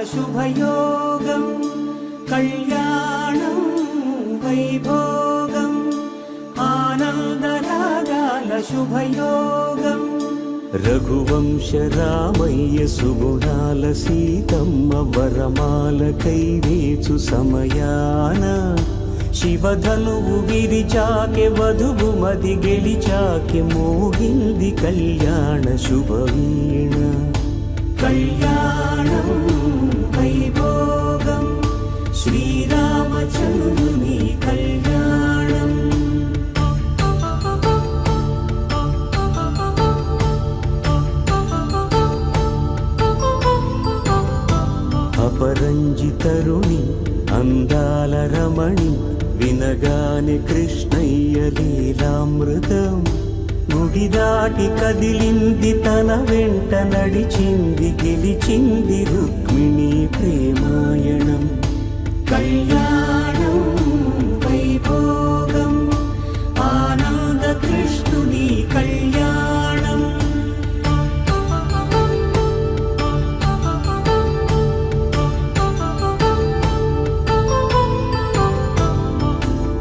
శుభయోగం కళ్యాణం వైభోగం ఆనందరాగాల శుభయోగం రఘువంశ రామయ్య సుగుణాల సీతమ్మ వరమాల కైవేచు సమయాన శివధనువు విరిచాకె వధువు మది గెలిచాకె మోగింది కళ్యాణ శుభవీణ కళ్యాణం వైభోగం శ్రీరామచంద్రుని కళ్యాణం అపరంజితరుణి అందాల రమణి వినగానే కృష్ణయ్య లీలామృతం గుడి దాటి కదిలింది తన వెంట నడిచింది గెలిచింది రుక్మిణి ప్రేమాయణం కళ్యాణం వైభోగం ఆనంద కృష్ణుని కళ్యాణం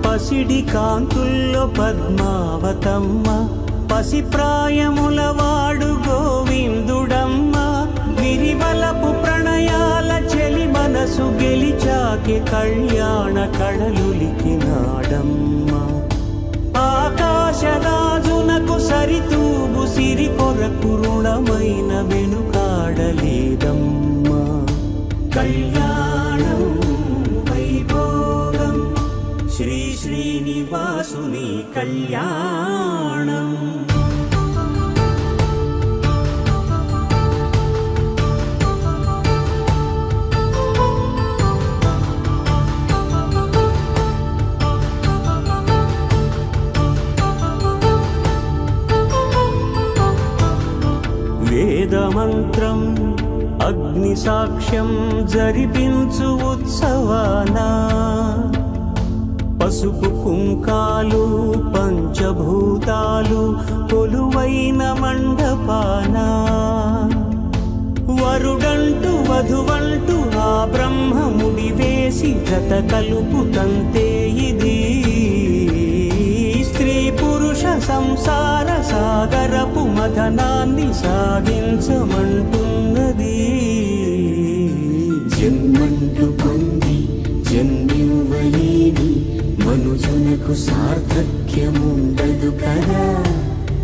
పసిడి కాంతుల్లో పద్మావతమ్మ పసిప్రాయముల వాడు గోవిందుడమ్మ విరివలపు ప్రణయాల చెలి మనసు గెలిచాకె కళ్యాణ కళలులికినాడమ్మ ఆకాశరాజునకు సరితూగు సిరి కొరకు రుణమైన వెనుకాడలేదమ్మ కళ్యాణం వైభోగం శ్రీ శ్రీనివాసుని కళ్యాణం వేదమంత్రం అగ్ని సాక్ష్యం జరిపించు ఉత్సవానా పసుపు కుంకాలు పంచభూతాలు కొలువైన మండపాన వరుడంటూ వధువంటూ ఆ బ్రహ్మముడి వేసి జత కలుపుతంతే ఇది స్త్రీ పురుష సంసార సాగరపు మథనాన్ని సాగించమంటున్నది జన్మంటూ పొంది జన్మివ్వలేని మనుజునకు సార్థక్యముండదు కదా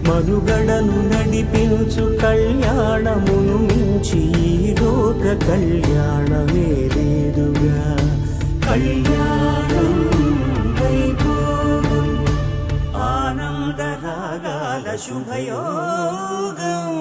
మనుగడను నడిపించు కళ్యాణమును మించి ఈ లోక కళ్యాణమే లేదుగా కళ్యాణం వైభోగం ఆనందరాగాల శుభయోగం